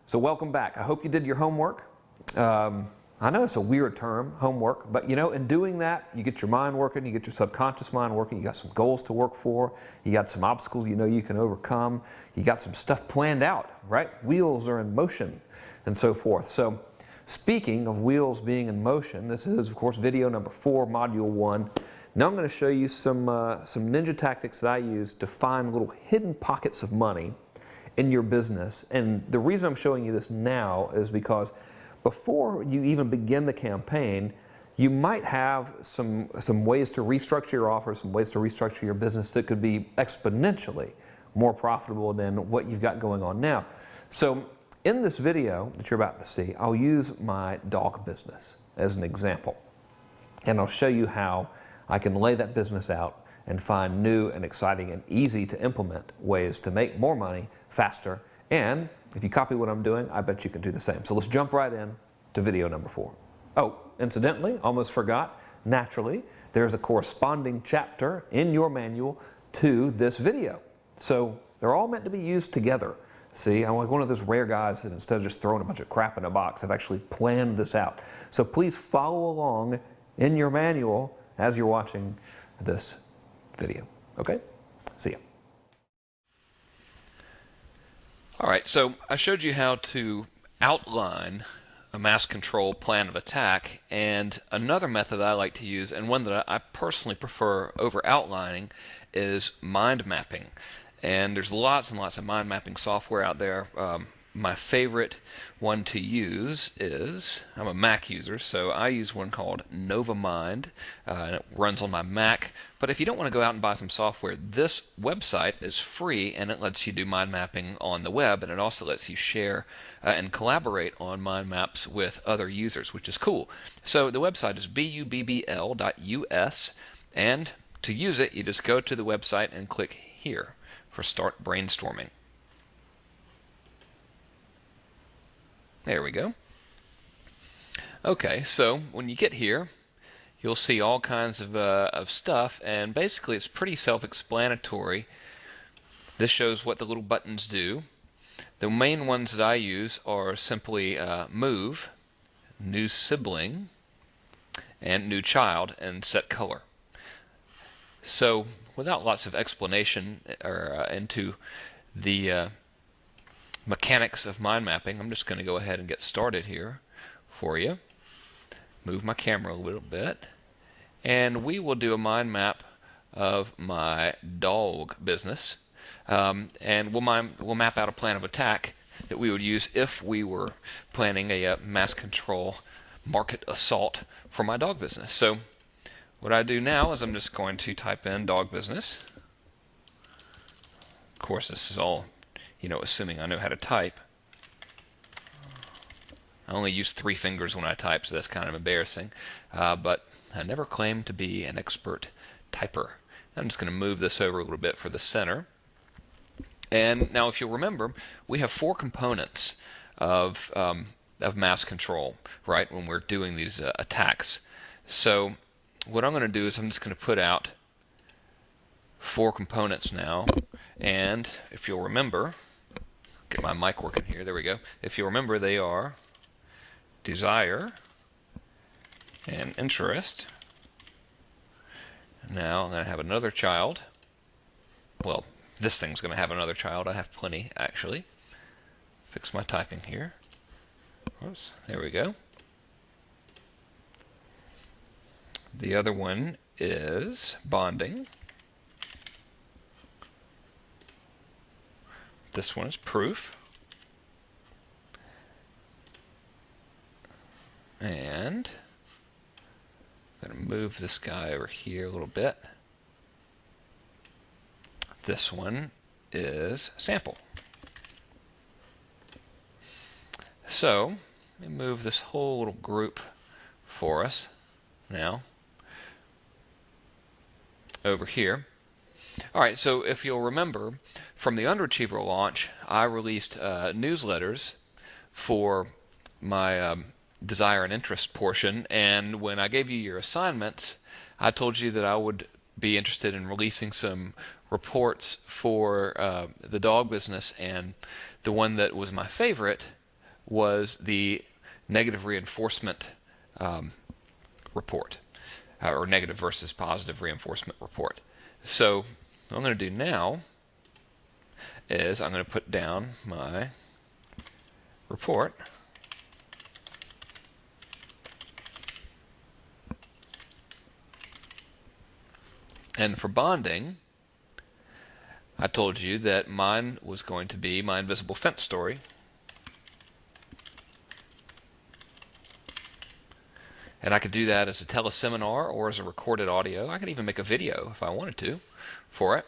So welcome back. I hope you did your homework. I know it's a weird term, homework, but you know, in doing that, you get your mind working, you get your subconscious mind working, you got some goals to work for, you got some obstacles you know you can overcome, you got some stuff planned out, right? Wheels are in motion and so forth. So speaking of wheels being in motion, this is of course video number 4, module 1. Now I'm going to show you some ninja tactics that I use to find little hidden pockets of money in your business. And the reason I'm showing you this now is because before you even begin the campaign, you might have some ways to restructure your offer, some ways to restructure your business that could be exponentially more profitable than what you've got going on now. So in this video that you're about to see, I'll use my dog business as an example. And I'll show you how I can lay that business out and find new and exciting and easy to implement ways to make more money faster. And if you copy what I'm doing, I bet you can do the same. So let's jump right in to video number 4. Oh, incidentally, almost forgot, naturally, there's a corresponding chapter in your manual to this video. So they're all meant to be used together. See, I'm like one of those rare guys that instead of just throwing a bunch of crap in a box, I've actually planned this out. So please follow along in your manual as you're watching this video. Okay? See ya. All right, so I showed you how to outline a mass control plan of attack, and another method I like to use, and one that I personally prefer over outlining, is mind mapping. And there's lots and lots of mind mapping software out there. My favorite one to use is, I'm a Mac user, so I use one called NovaMind, and it runs on my Mac. But if you don't want to go out and buy some software, this website is free, and it lets you do mind mapping on the web, and it also lets you share and collaborate on mind maps with other users, which is cool. So the website is bubbl.us, and to use it, you just go to the website and click here for Start Brainstorming. There we go. Okay, so when you get here, you'll see all kinds of stuff, and basically it's pretty self-explanatory. This shows what the little buttons do. The main ones that I use are simply move, new sibling, and new child, and set color. So without lots of explanation into the mechanics of mind mapping, I'm just going to go ahead and get started here for you. Move my camera a little bit, and we will do a mind map of my dog business, and we'll map out a plan of attack that we would use if we were planning a mass control market assault for my dog business. So what I do now is I'm just going to type in dog business. Of course, this is all, you know, assuming I know how to type. I only use 3 fingers when I type, so that's kind of embarrassing. But I never claimed to be an expert typer. I'm just going to move this over a little bit for the center. And now, if you'll remember, we have 4 components of mass control, right, when we're doing these attacks. So what I'm going to do is I'm just going to put out 4 components now. And if you'll remember, get my mic working here, there we go. If you'll remember, they are desire and interest. Now I'm going to have another child. Well, this thing's going to have another child. I have plenty, actually. Fix my typing here. Oops, there we go. The other one is bonding. This one is proof. And I'm going to move this guy over here a little bit. This one is sample. So let me move this whole little group for us now over here. All right, so if you'll remember, from the Underachiever launch, I released newsletters for my desire and interest portion, and when I gave you your assignments, I told you that I would be interested in releasing some reports for the dog business, and the one that was my favorite was the negative reinforcement report, or negative versus positive reinforcement report. So what I'm going to do now is I'm going to put down my report. And for bonding, I told you that mine was going to be my invisible fence story. And I could do that as a teleseminar or as a recorded audio. I could even make a video if I wanted to for it.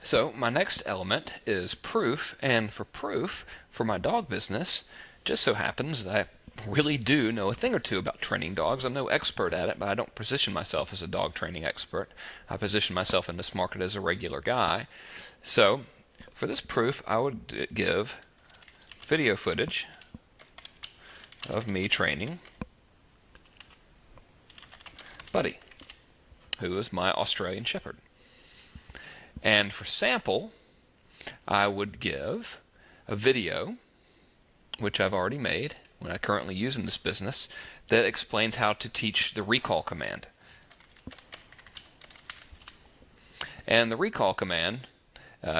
So my next element is proof, and for proof, for my dog business, just so happens that I really do know a thing or two about training dogs. I'm no expert at it, but I don't position myself as a dog training expert. I position myself in this market as a regular guy. So for this proof, I would give video footage of me training Buddy, who is my Australian Shepherd. And for sample, I would give a video, which I've already made, when I currently use in this business, that explains how to teach the recall command. And the recall command,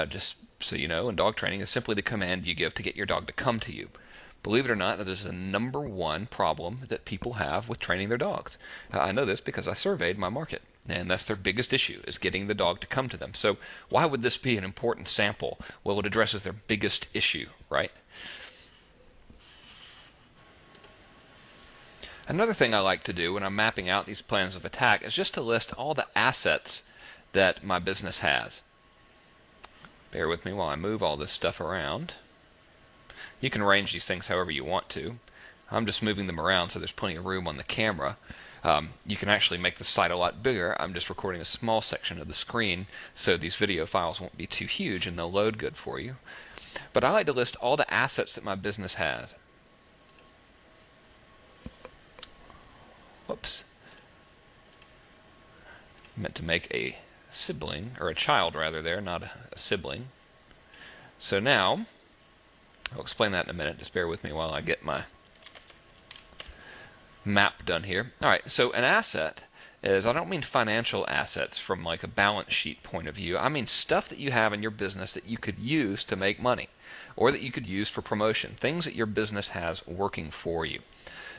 just so you know, in dog training, is simply the command you give to get your dog to come to you. Believe it or not, that is the #1 problem that people have with training their dogs. I know this because I surveyed my market, and that's their biggest issue, is getting the dog to come to them. So why would this be an important sample? Well, it addresses their biggest issue, right? Another thing I like to do when I'm mapping out these plans of attack is just to list all the assets that my business has. Bear with me while I move all this stuff around. You can arrange these things however you want to. I'm just moving them around so there's plenty of room on the camera. You can actually make the site a lot bigger. I'm just recording a small section of the screen so these video files won't be too huge and they'll load good for you. But I like to list all the assets that my business has. Whoops. I meant to make a sibling, or a child rather there, not a sibling. So now, I'll explain that in a minute. Just bear with me while I get my map done here. Alright, so an asset is, I don't mean financial assets from like a balance sheet point of view. I mean stuff that you have in your business that you could use to make money, or that you could use for promotion. Things that your business has working for you.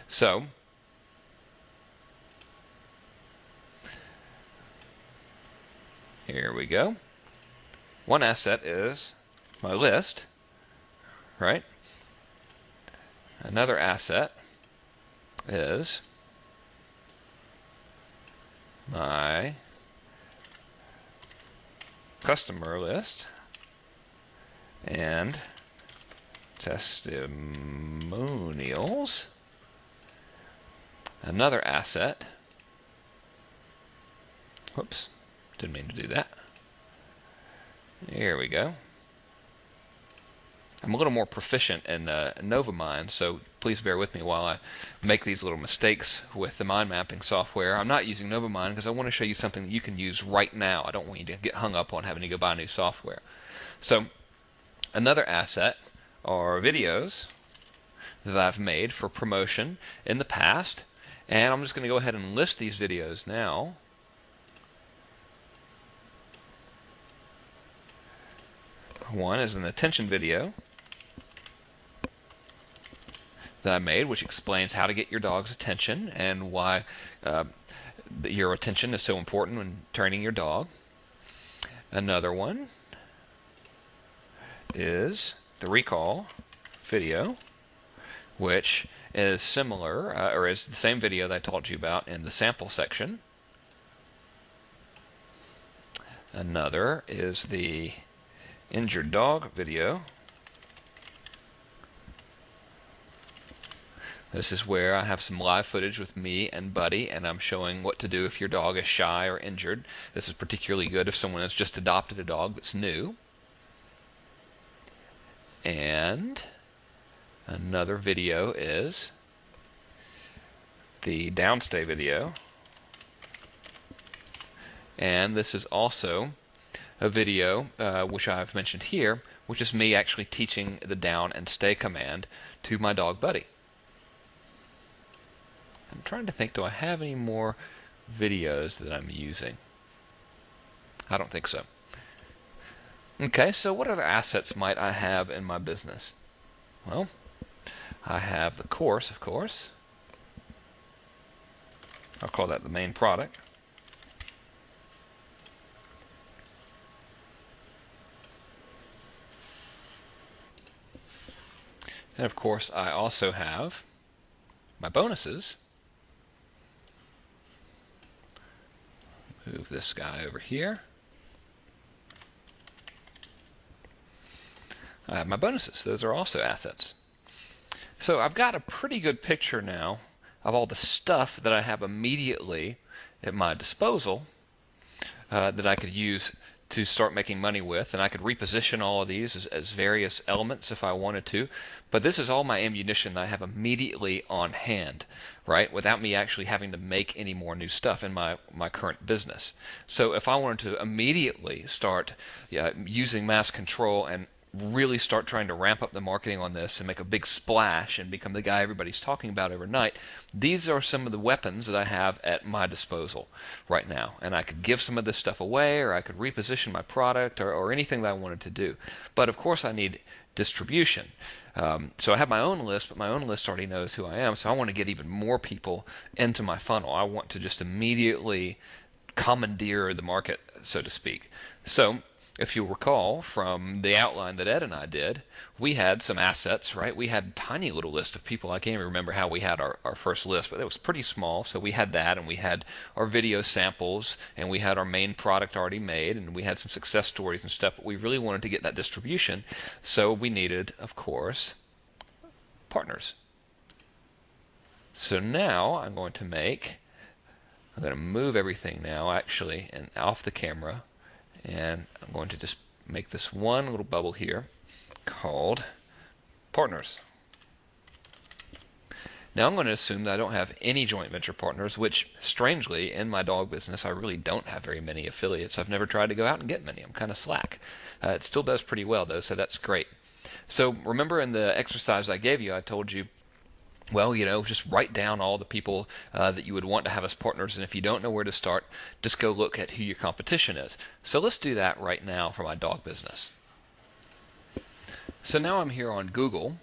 So, here we go. One asset is my list, right? Another asset is my customer list and testimonials. Another asset, whoops, didn't mean to do that. Here we go. I'm a little more proficient in NovaMind, so please bear with me while I make these little mistakes with the mind mapping software. I'm not using NovaMind because I want to show you something that you can use right now. I don't want you to get hung up on having to go buy new software. So another asset are videos that I've made for promotion in the past, and I'm just going to go ahead and list these videos now. One is an attention video that I made, which explains how to get your dog's attention and why your attention is so important when training your dog. Another one is the recall video, which is similar, or is the same video that I told you about in the sample section. Another is the injured dog video. This is where I have some live footage with me and Buddy, and I'm showing what to do if your dog is shy or injured. This is particularly good if someone has just adopted a dog that's new. And another video is the downstay video. And this is also a video, which I've mentioned here, which is me actually teaching the down and stay command to my dog Buddy. I'm trying to think, do I have any more videos that I'm using? I don't think so. Okay, so what other assets might I have in my business? Well, I have the course, of course. I'll call that the main product. And of course, I also have my bonuses. Move this guy over here. I have my bonuses. Those are also assets. So I've got a pretty good picture now of all the stuff that I have immediately at my disposal that I could use to start making money with, and I could reposition all of these as various elements if I wanted to. But this is all my ammunition that I have immediately on hand, right, without me actually having to make any more new stuff in my current business. So if I wanted to immediately start using mass control and really start trying to ramp up the marketing on this and make a big splash and become the guy everybody's talking about overnight, these are some of the weapons that I have at my disposal right now. And I could give some of this stuff away, or I could reposition my product, or anything that I wanted to do. But of course I need distribution. So I have my own list, but my own list already knows who I am, so I want to get even more people into my funnel. I want to just immediately commandeer the market, so to speak. So if you recall from the outline that Ed and I did, we had some assets, right? We had a tiny little list of people. I can't even remember how we had our first list, but it was pretty small. So we had that, and we had our video samples, and we had our main product already made, and we had some success stories and stuff, but we really wanted to get that distribution. So we needed, of course, partners. So now I'm going to move everything now, actually, and off the camera. And I'm going to just make this one little bubble here called partners. Now I'm going to assume that I don't have any joint venture partners, which strangely in my dog business I really don't have very many affiliates. I've never tried to go out and get many. I'm kind of slack. It still does pretty well though, so that's great. So remember in the exercise I gave you, I told you, well, just write down all the people that you would want to have as partners, and if you don't know where to start, just go look at who your competition is. So let's do that right now for my dog business. So now I'm here on Google,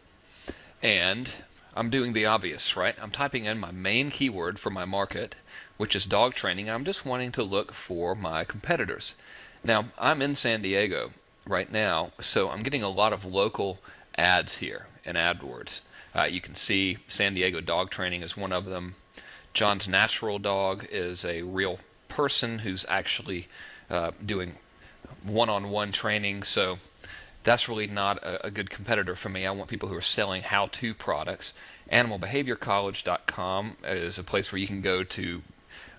and I'm doing the obvious, right? I'm typing in my main keyword for my market, which is dog training, and I'm just wanting to look for my competitors. Now, I'm in San Diego right now, so I'm getting a lot of local ads here in AdWords. You can see San Diego Dog Training is one of them. John's Natural Dog is a real person who's actually doing one-on-one training, so that's really not a good competitor for me. I want people who are selling how-to products. AnimalBehaviorCollege.com is a place where you can go to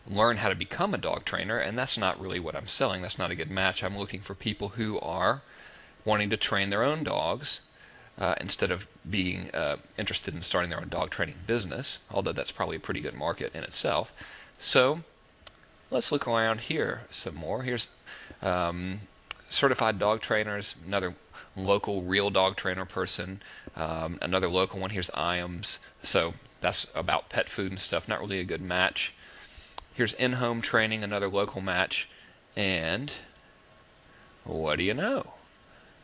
learn how to become a dog trainer, and that's not really what I'm selling. That's not a good match. I'm looking for people who are wanting to train their own dogs instead of being interested in starting their own dog training business, although that's probably a pretty good market in itself. So let's look around here some more. Here's certified dog trainers, another local real dog trainer person, another local one. Here's IAMS, so that's about pet food and stuff, not really a good match. Here's in-home training, another local match, and what do you know?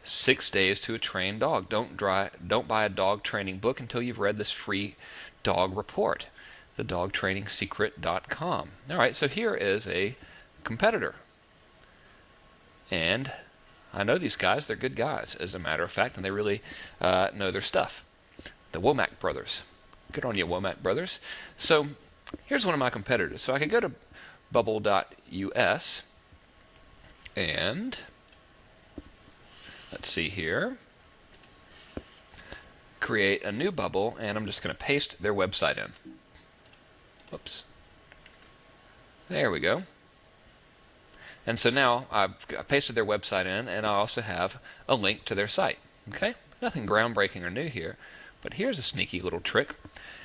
6 days to a trained dog. Don't buy a dog training book until you've read this free dog report, thedogtrainingsecret.com. All right, so here is a competitor. And I know these guys. They're good guys, as a matter of fact, and they really know their stuff. The Womack brothers. Good on you, Womack brothers. So here's one of my competitors. So I could go to bubble.us and let's see here. Create a new bubble, and I'm just going to paste their website in. Whoops. There we go. And so now I've pasted their website in, and I also have a link to their site. Okay? Nothing groundbreaking or new here, but here's a sneaky little trick.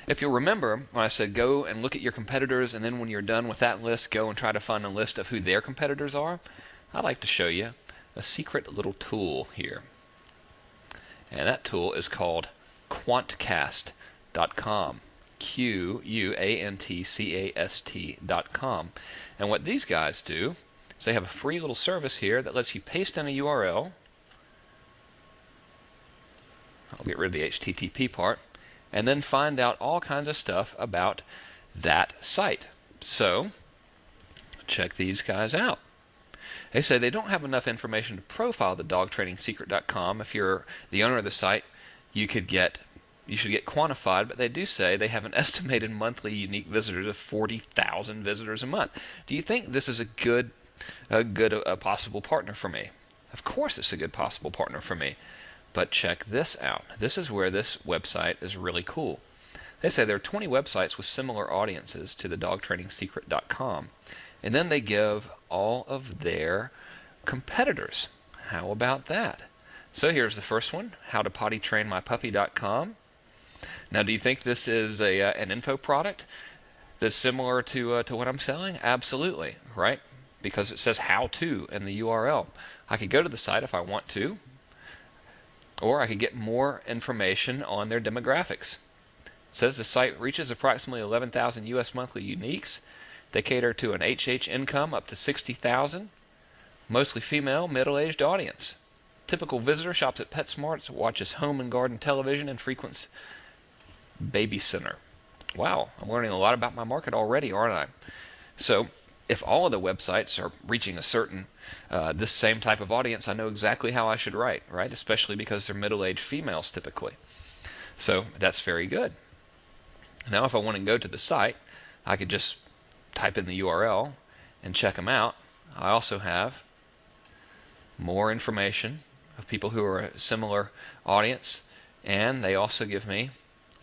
If you'll remember when I said go and look at your competitors, and then when you're done with that list, go and try to find a list of who their competitors are, I'd like to show you a secret little tool here. And that tool is called quantcast.com. Quantcast.com. And what these guys do is they have a free little service here that lets you paste in a URL. I'll get rid of the HTTP part, and then find out all kinds of stuff about that site. So, check these guys out. They say they don't have enough information to profile the dogtrainingsecret.com. If you're the owner of the site, you should get quantified, but they do say they have an estimated monthly unique visitors of 40,000 visitors a month. Do you think this is a possible partner for me? Of course it's a good possible partner for me. But check this out. This is where this website is really cool. They say there are 20 websites with similar audiences to the dogtrainingsecret.com. And then they give all of their competitors. How about that? So here's the first one, howtopottytrainmypuppy.com. Now, do you think this is an info product that's similar to what I'm selling? Absolutely, right? Because it says how to in the URL. I could go to the site if I want to, or I could get more information on their demographics. It says the site reaches approximately 11,000 US monthly uniques. They cater to an HH income up to 60,000, mostly female, middle-aged audience. Typical visitor shops at PetSmarts, watches home and garden television, and frequents baby center. Wow, I'm learning a lot about my market already, aren't I? So, if all of the websites are reaching a certain, this same type of audience, I know exactly how I should write, right? Especially because they're middle-aged females typically. So, that's very good. Now, if I want to go to the site, I could just type in the URL and check them out. I also have more information of people who are a similar audience, and they also give me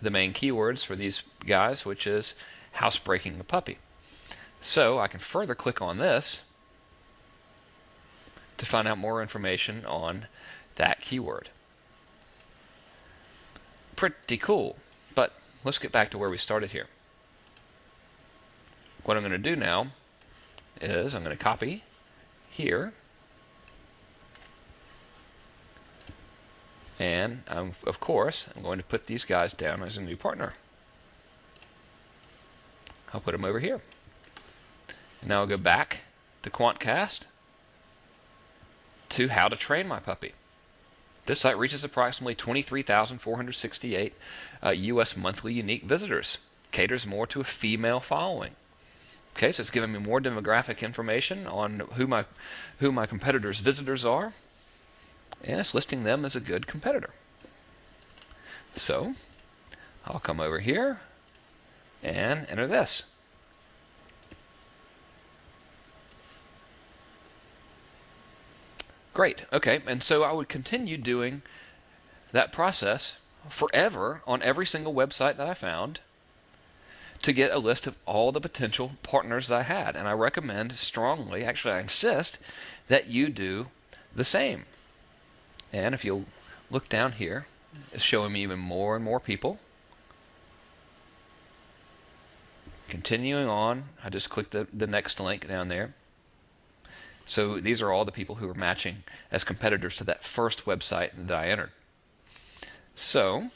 the main keywords for these guys, which is housebreaking a puppy. So I can further click on this to find out more information on that keyword. Pretty cool, but let's get back to where we started here. What I'm going to do now is I'm going to copy here, and of course I'm going to put these guys down as a new partner. I'll put them over here. And now I'll go back to Quantcast to how to train my puppy. This site reaches approximately 23,468 US monthly unique visitors. Caters more to a female following. Okay, so it's giving me more demographic information on who my competitors' visitors are, and it's listing them as a good competitor. So I'll come over here and enter this. Great. Okay, and so I would continue doing that process forever on every single website that I found to get a list of all the potential partners that I had. And I recommend strongly, actually I insist, that you do the same. And if you'll look down here, it's showing me even more and more people. Continuing on, I just clicked the next link down there. So these are all the people who are matching as competitors to that first website that I entered. So,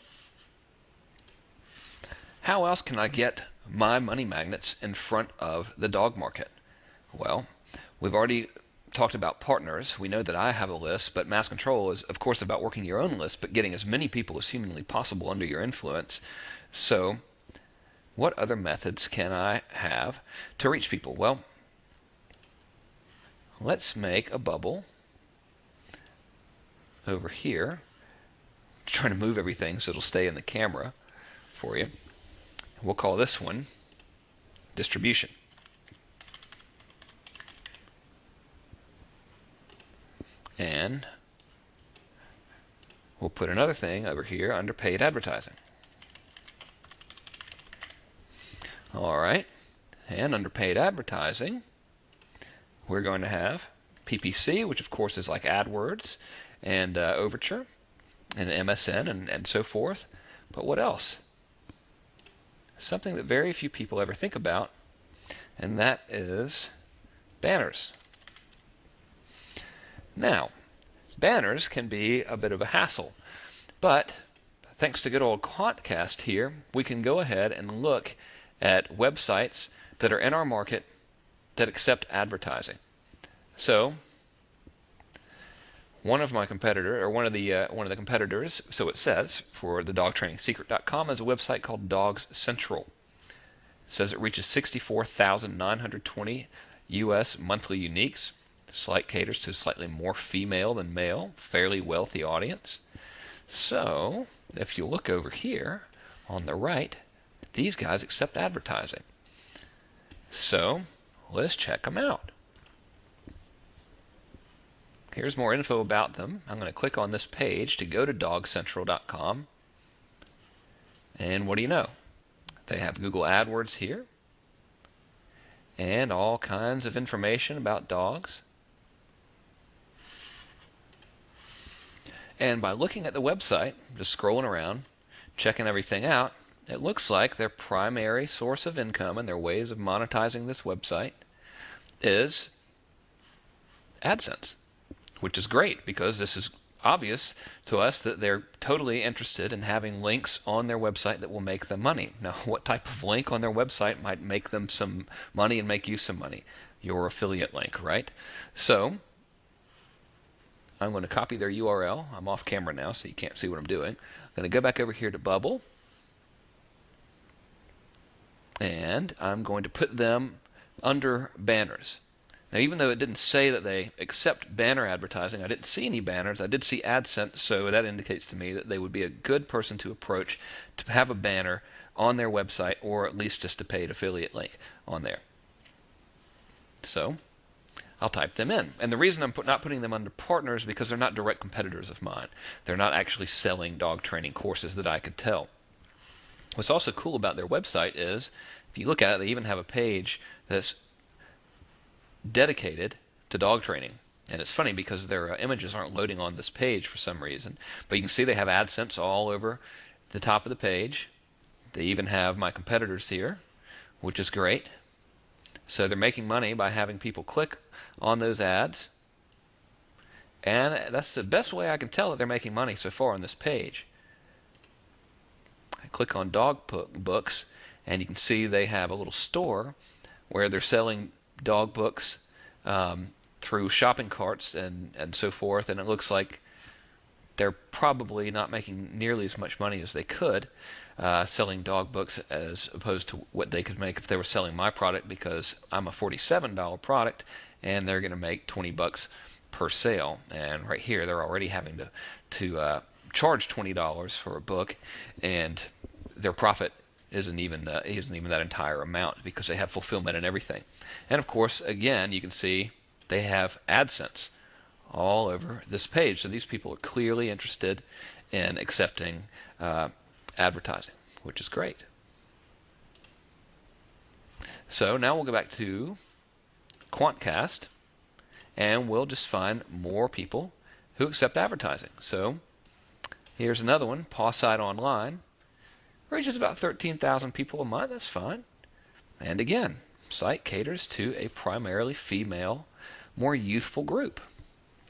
how else can I get my money magnets in front of the dog market? Well, we've already talked about partners. We know that I have a list, but mass control is, of course, about working your own list, but getting as many people as humanly possible under your influence. So, what other methods can I have to reach people? Well, let's make a bubble over here. I'm trying to move everything so it'll stay in the camera for you. We'll call this one distribution. And we'll put another thing over here under paid advertising. All right, and under paid advertising, we're going to have PPC, which of course is like AdWords and Overture and MSN and so forth. But what else? Something that very few people ever think about, and that is banners. Now, banners can be a bit of a hassle. But thanks to good old Quantcast here, we can go ahead and look at websites that are in our market that accept advertising. So one of my competitor, or one of the competitors, so it says, for the dogtrainingsecret.com is a website called Dogs Central. It says it reaches 64,920 U.S. monthly uniques. The site caters to a slightly more female than male, fairly wealthy audience. So if you look over here on the right, these guys accept advertising. So let's check them out. Here's more info about them. I'm going to click on this page to go to dogcentral.com. And what do you know? They have Google AdWords here and all kinds of information about dogs. And by looking at the website, just scrolling around, checking everything out, it looks like their primary source of income and their ways of monetizing this website is AdSense, which is great because this is obvious to us that they're totally interested in having links on their website that will make them money. Now, what type of link on their website might make them some money and make you some money? Your affiliate link, right? So I'm going to copy their URL. I'm off camera now, so you can't see what I'm doing. I'm going to go back over here to Bubble, and I'm going to put them under banners. Now, even though it didn't say that they accept banner advertising, I didn't see any banners. I did see AdSense, so that indicates to me that they would be a good person to approach to have a banner on their website, or at least just a paid affiliate link on there. So I'll type them in. And the reason I'm not putting them under partners is because they're not direct competitors of mine. They're not actually selling dog training courses that I could tell. What's also cool about their website is, if you look at it, they even have a page that's dedicated to dog training. And it's funny because their images aren't loading on this page for some reason. But you can see they have AdSense all over the top of the page. They even have my competitors here, which is great. So they're making money by having people click on those ads. And that's the best way I can tell that they're making money so far on this page. I click on dog books, and you can see they have a little store where they're selling dog books through shopping carts and so forth, and it looks like they're probably not making nearly as much money as they could selling dog books as opposed to what they could make if they were selling my product, because I'm a $47 product and they're going to make 20 bucks per sale. And right here they're already having to charge $20 for a book, and their profit isn't even that entire amount because they have fulfillment and everything. And of course, again, you can see they have AdSense all over this page. So these people are clearly interested in accepting advertising, which is great. So now we'll go back to Quantcast, and we'll just find more people who accept advertising. So here's another one, Pawside Online. Reaches about 13,000 people a month. That's fine. And again, site caters to a primarily female, more youthful group.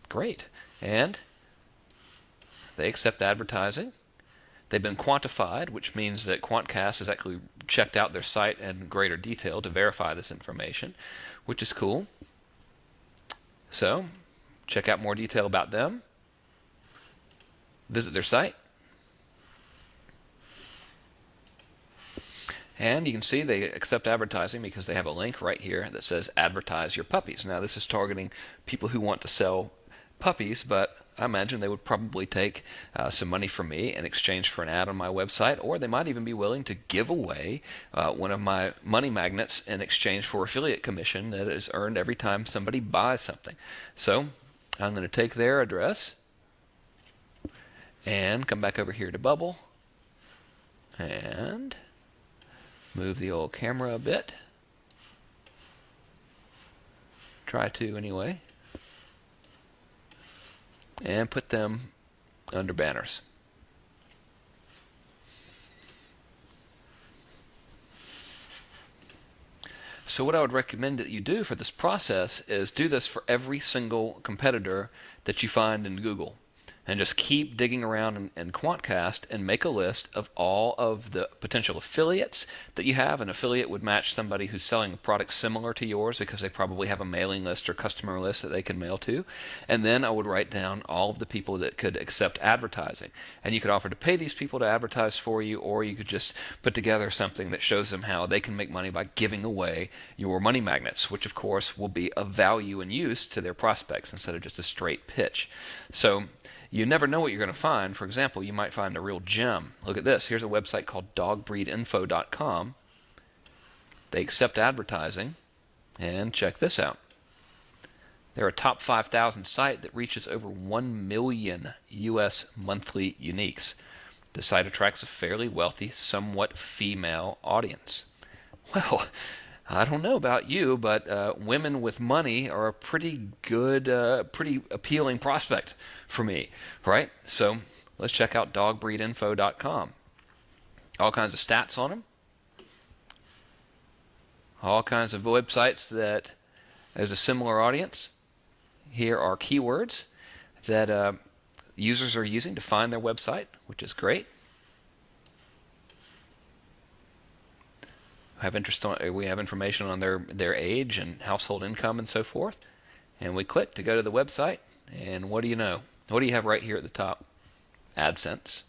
Great. And they accept advertising. They've been quantified, which means that Quantcast has actually checked out their site in greater detail to verify this information, which is cool. So check out more detail about them. Visit their site. And you can see they accept advertising because they have a link right here that says advertise your puppies. Now this is targeting people who want to sell puppies, but I imagine they would probably take some money from me in exchange for an ad on my website, or they might even be willing to give away one of my money magnets in exchange for affiliate commission that is earned every time somebody buys something. So I'm going to take their address and come back over here to Bubble and move the old camera a bit. Try to anyway. And put them under banners. So what I would recommend that you do for this process is do this for every single competitor that you find in Google, and just keep digging around in Quantcast and make a list of all of the potential affiliates that you have. An affiliate would match somebody who's selling a product similar to yours because they probably have a mailing list or customer list that they can mail to. And then I would write down all of the people that could accept advertising. And you could offer to pay these people to advertise for you, or you could just put together something that shows them how they can make money by giving away your money magnets, which of course will be of value and use to their prospects instead of just a straight pitch. So you never know what you're going to find. For example, you might find a real gem. Look at this. Here's a website called dogbreedinfo.com. They accept advertising. And check this out. They're a top 5,000 site that reaches over 1 million U.S. monthly uniques. The site attracts a fairly wealthy, somewhat female audience. Well, I don't know about you, but women with money are a pretty good, pretty appealing prospect for me, right? So let's check out dogbreedinfo.com. All kinds of stats on them. All kinds of websites that there's a similar audience. Here are keywords that users are using to find their website, which is great. We have information on their age and household income and so forth. And we click to go to the website, and what do you know? What do you have right here at the top? AdSense.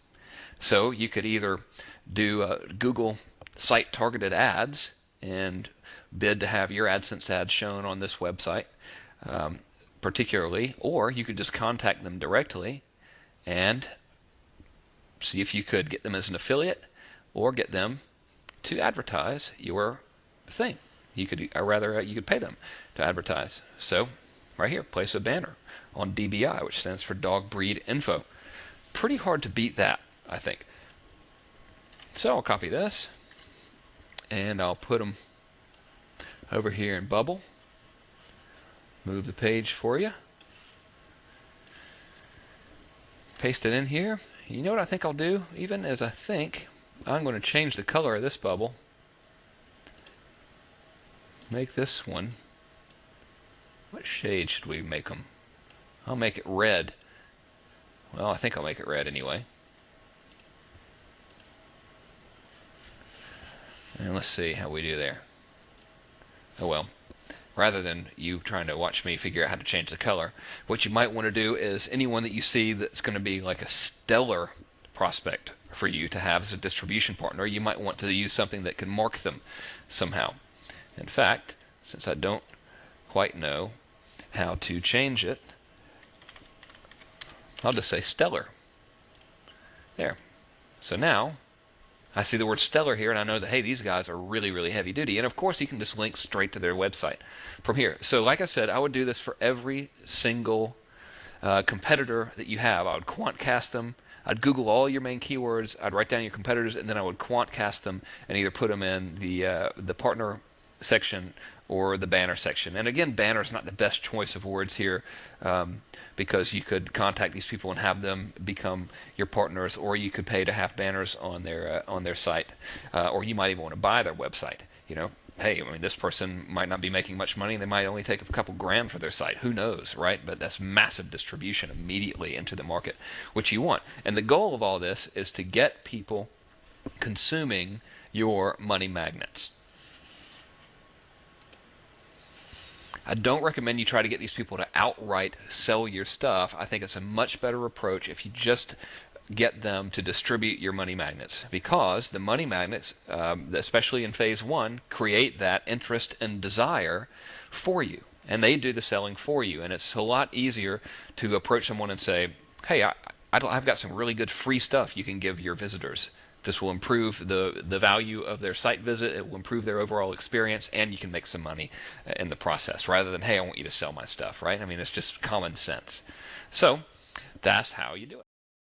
So you could either do Google site targeted ads and bid to have your AdSense ads shown on this website particularly, or you could just contact them directly and see if you could get them as an affiliate or get them to advertise your thing. You could, or rather, you could pay them to advertise. So, right here, place a banner on DBI, which stands for Dog Breed Info. Pretty hard to beat that, I think. So I'll copy this, and I'll put them over here in Bubble. Move the page for you. Paste it in here. You know what I think I'll do? Even as I think I'm going to change the color of this bubble. Make this one. What shade should we make them? I'll make it red. Well, I think I'll make it red anyway. And let's see how we do there. Oh well. Rather than you trying to watch me figure out how to change the color, what you might want to do is anyone that you see that's going to be like a stellar prospect for you to have as a distribution partner, you might want to use something that can mark them somehow. In fact, since I don't quite know how to change it, I'll just say stellar. There. So now I see the word stellar here, and I know that, hey, these guys are really, really heavy duty. And of course, you can just link straight to their website from here. So like I said, I would do this for every single competitor that you have. I would quantcast them. I'd Google all your main keywords. I'd write down your competitors, and then I would quantcast them and either put them in the partner section or the banner section. And again, banner is not the best choice of words here because you could contact these people and have them become your partners, or you could pay to have banners on their site, or you might even want to buy their website. You know, hey, I mean, this person might not be making much money, and they might only take a couple grand for their site. Who knows, right? But that's massive distribution immediately into the market, which you want. And the goal of all this is to get people consuming your money magnets. I don't recommend you try to get these people to outright sell your stuff. I think it's a much better approach if you just get them to distribute your money magnets, because the money magnets, especially in phase one, create that interest and desire for you, and they do the selling for you. And it's a lot easier to approach someone and say, hey, I've got some really good free stuff you can give your visitors. This will improve the value of their site visit. It will improve their overall experience, and you can make some money in the process, rather than, hey, I want you to sell my stuff, right? I mean, it's just common sense. So that's how you do it.